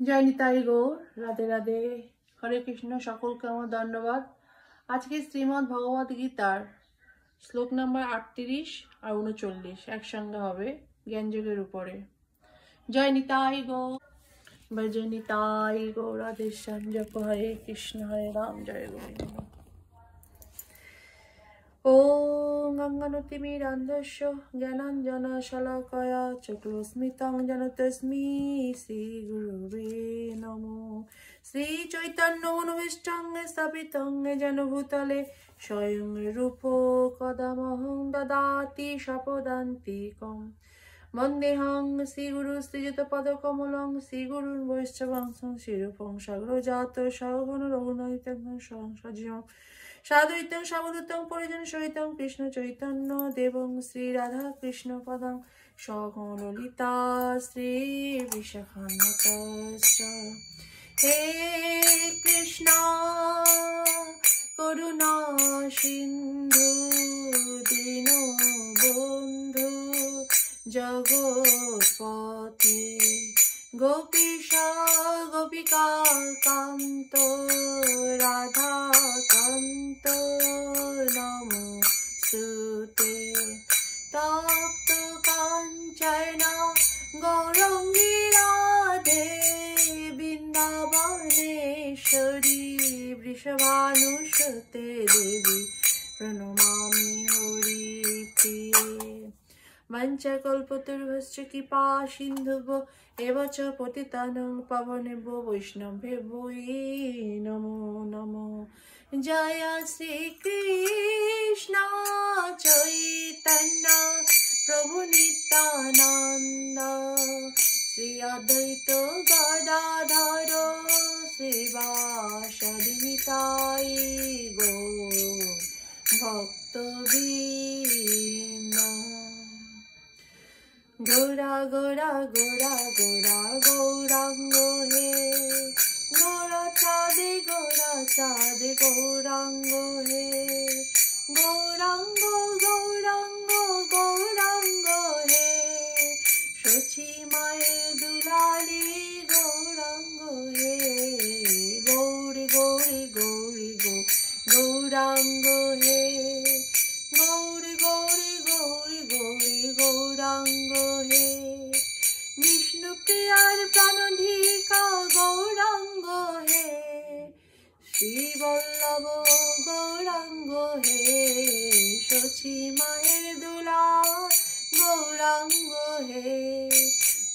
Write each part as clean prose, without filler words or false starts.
জয় নিতাই গৌর, রাধে রাধে, হরে কৃষ্ণ। সকলকে আমার দণ্ডবাদ। আজকে শ্রীমদ্ ভগবদ গীতার শ্লোক নাম্বার 38 আর 39 একসঙ্গে হবে জ্ঞানযোগের উপরে। জয় নিতাই গৌর, ভজ নিতাই গৌর, রাধেশ্যাম। জপ হরে কৃষ্ণ হরে রাম, জয় গৌর। ওম গঙ্গানতিমিরান্ধস্য জ্ঞানাঞ্জনশলাকয়া চক্ষুস্মিतं যেন তস্मै শ্রীগুরুবে নমো। শ্রীচৈতন্যমনোভীষ্টং স্থাপিतं যেন ভূতলে স্বয়ং রূপ কদামহং দদাতি স্বপদান্তিকম। বন্দেহং শ্রীগুরু শ্রীযুতপদকমলং শ্রীগুরুन् বৈষ্ণবাংশং শ্রীরূপং সাগ্রজাত সহগণ রঘুনাথং সহস্রজিৎ সাদ্বৈতং সাবধূতং পরিজন সহিতং কৃষ্ণ চৈতন্য দেবং শ্রী রাধা কৃষ্ণ পদং সহগণ ললিতা শ্রী বিশাখান্বিতাশ্চ। হে কৃষ্ণ করুণা সিন্ধু দীনবন্ধু জগৎপতে গোপীশ গোপিকা কান্ত রাধা কান্ত নমস্তুতে। তপ্ত কাঞ্চন গৌরাঙ্গী রাধে বৃন্দাবনেশ্বরী বৃষভানুসুতে দেবী প্রণমামি হরিপ্রিয়ে। মঞ্চকল্পতরুভশ্চ কৃপা সিন্ধুভ্যো এব চ পতিতানাং পাবনেভ্যো বৈষ্ণবেভ্যো নমো নমো। জয় শ্রীকৃষ্ণ চৈতন্য প্রভু নিত্যানন্দ শ্রী অদ্বৈত গদাধর শ্রীবাসাদি নিতাই গৌর ভক্তবৃন্দ। গোরা গোরা গোরা গোরা গৌরাঙ্গ হে গোরা চাঁদে গৌরাঙ্গ হে গৌরাঙ্গ গৌরাঙ্গ গৌরাঙ্গ হে সচি মায়ের দুলালি গৌরাঙ্গ হে গৌরী গৌরী গৌরী গৌরাঙ্গ হে গৌরী গৌরী গৌরী গৌরী গৌরাঙ্গ হে বিষ্ণু প্রিয়ার প্রাণধিকা গৌরাঙ্গ হে শ্রীবল্লভ গৌরাঙ্গ হে সচি মায়ের দুলা গৌরাঙ্গ হে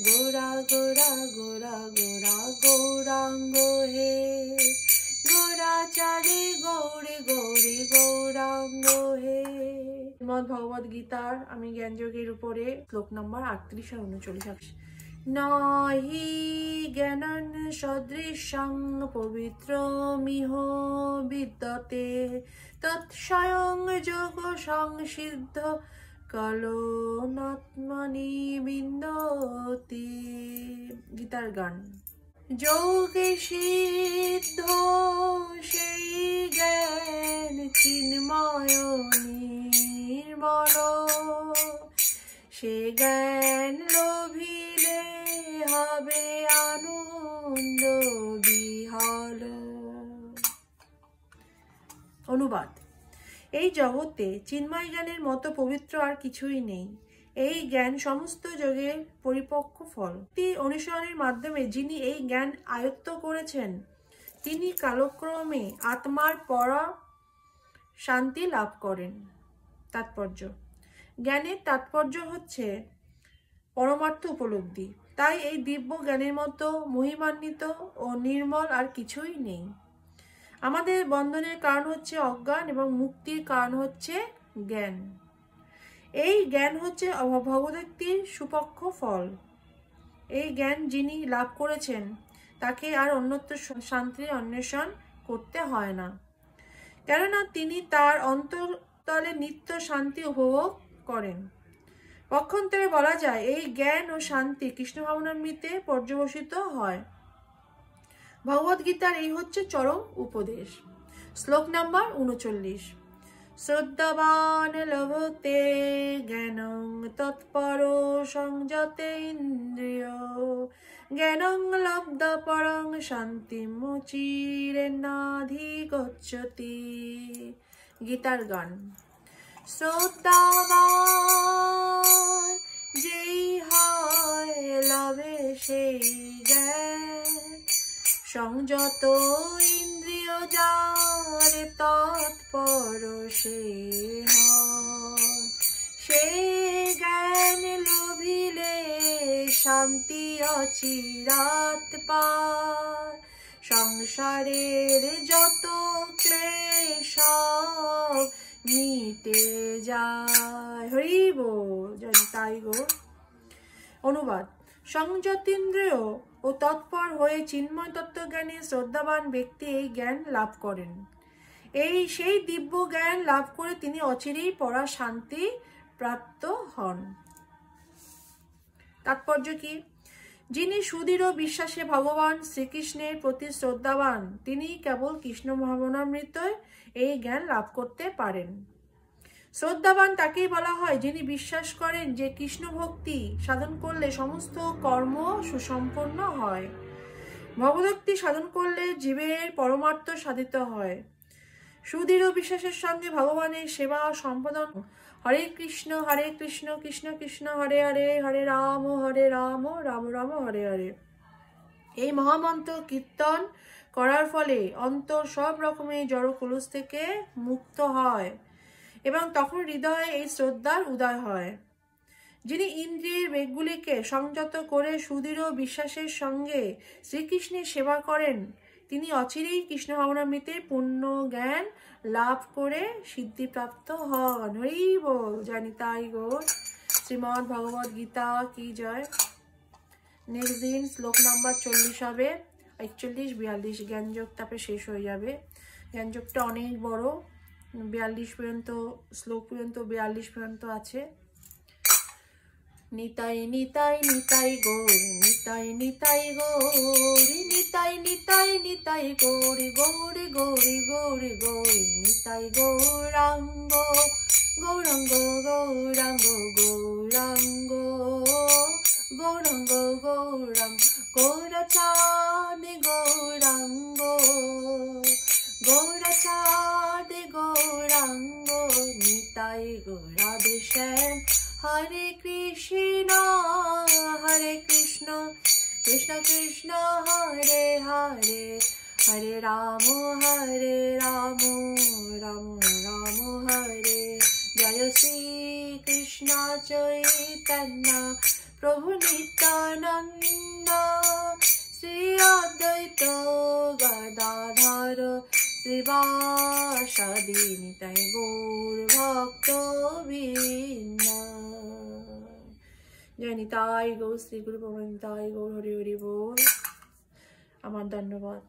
গোরা গোরা গোরা গোরা গৌরাঙ্গ হে গোরাচারী গৌরী গৌরী গৌরাঙ্গ হে। শ্রীমদ্ ভগবদ গীতার আমি জ্ঞানযোগের উপরে শ্লোক নাম্বার 38 আর 39। নাহি জ্ঞানং সদৃশং পবিত্রমিহ বিদ্যতে তৎস্বয়ং যোগ সংসিদ্ধ কালো নাত্মনি বিন্দতি। গীতার গান। যোগে সিদ্ধ সেই জ্ঞান চিন্ময় নির্মল সে জ্ঞান লোভিলে হবে আনন্দ বিহল। অনুবাদ। এই জগতে চিন্ময় জ্ঞানের মতো পবিত্র আর কিছুই নেই। এই জ্ঞান সমস্ত যোগের পরিপক্ক ফল। অনুসরণের মাধ্যমে যিনি এই জ্ঞান আয়ত্ত করেছেন তিনি কালক্রমে আত্মার পরা শান্তি লাভ করেন। তাৎপর্য। জ্ঞানের তাৎপর্য হচ্ছে পরমার্থ উপলব্ধি। তাই এই দিব্য জ্ঞানের মতো মহিমান্বিত ও নির্মল আর কিছুই নেই। আমাদের বন্ধনের কারণ হচ্ছে অজ্ঞান এবং মুক্তির কারণ হচ্ছে জ্ঞান। এই জ্ঞান হচ্ছে ভগবদ্গীতার সুপক্ষ ফল। এই জ্ঞান যিনি লাভ করেছেন তাকে আর অন্যত্র শান্তির অন্বেষণ করতে হয় না, কেননা তিনি তার অন্তরতলে নিত্য শান্তি উপভোগ করেন। পক্ষান্তরে বলা যায় এই জ্ঞান ও শান্তি কৃষ্ণ ভাবনামৃতে পর্যবসিত হয়। ভগবদ্গীতার এই হচ্ছে চরম উপদেশ। শ্লোক নাম্বার 39। শ্রদ্ধাবান লভতে জ্ঞানং তৎপরো সংযতে ইন্দ্রিয় জ্ঞানং লব্ধ পরং শান্তিমুচিরেনাধিগচ্ছতি। গীতার গান। শ্রদ্ধাবান যেই হয় লভে সেই জ্ঞান, সংযত ইন্দ্রিয় যার তৎপর সে হয়। সে জ্ঞান লভিলে শান্তি অচিরাত পায়, সংসারের যত ক্লেশ মিটে যায়। হরি বল, জানি তাই গো। অনুবাদ। সংযতেন্দ্রিয় ও তৎপর হয়ে চিন্ময় তত্ত্বজ্ঞানে শ্রদ্ধাবান ব্যক্তি এই জ্ঞান লাভ করেন। সেই দিব্য জ্ঞান লাভ করে তিনি অচিরেই পরা শান্তি প্রাপ্ত হন। তাৎপর্য কি? যিনি সুদৃঢ় বিশ্বাসে ভগবান শ্রীকৃষ্ণের প্রতি শ্রদ্ধাবান, তিনি কেবল কৃষ্ণ ভাবনামৃত এই জ্ঞান লাভ করতে পারেন। শ্রদ্ধাবান তাকেই বলা হয় যিনি বিশ্বাস করেন যে কৃষ্ণ ভক্তি সাধন করলে সমস্ত কর্ম সুসম্পন্ন হয়, ভগবদ্ভক্তি সাধন করলে জীবের পরমার্থ সাধিত হয়। সুদৃঢ় বিশ্বাসের সঙ্গে ভগবানের সেবা সম্পাদন। হরে কৃষ্ণ কৃষ্ণ কৃষ্ণ হরে হরে, হরে রাম রাম রাম হরে হরে, এই মহামন্ত্র কীর্তন করার ফলে অন্তর সব রকমের জড় কলুষ থেকে মুক্ত হয় এবং তখন হৃদয়ে এই শ্রদ্ধার উদয় হয়। যিনি ইন্দ্রিয়ের বেগগুলিকে সংযত করে সুদৃঢ় বিশ্বাসের সঙ্গে শ্রীকৃষ্ণের সেবা করেন, তিনি অচিরেই কৃষ্ণ ভাবনামৃতের পূর্ণ জ্ঞান লাভ করে সিদ্ধিপ্রাপ্ত হন। হরি বল, জানি তাই গো। শ্রীমদ্ ভগবদ গীতা কি জয়। নেক্সট দিন শ্লোক নাম্বার 40 হবে, 41, 42 জ্ঞানযোগ তারপরে শেষ হয়ে যাবে। জ্ঞানযোগটা অনেক বড়, 42 পর্যন্ত শ্লোক পর্যন্ত, 42 পর্যন্ত আছে। নিতাই নিতাই নিতাই গৌর, নিতাই নিতাই গৌরী, নিতাই নিতাই নিতাই গৌরী, গৌরী গৌরী গৌরী গৌরী, নিতাই গৌরাঙ্গ গৌরাঙ্গ গৌরাঙ্গ গৌরাঙ্গ গৌরাঙ্গ গৌরাঙ্গ গৌরচাঁদ গৌরাঙ্গ গৌরচাঁদ গৌরাঙ্গ, নিতাই গৌরাধে শ্যাম। হরে কৃষ্ণ কৃষ্ণ কৃষ্ণ হরে হরে, হরে রাম রাম রাম হরে। জয় শ্রী কৃষ্ণ চৈতন্য প্রভু নিত্যানন্দ, শ্রী অদ্বৈত গদাধর শ্রীবাসাদি নিতাই গৌর ভক্তবৃন্দ। জয় নিতাই গৌর, শ্রী গুরু পরম নিতাই গৌর, হরি হরি বল। আমার ধন্যবাদ।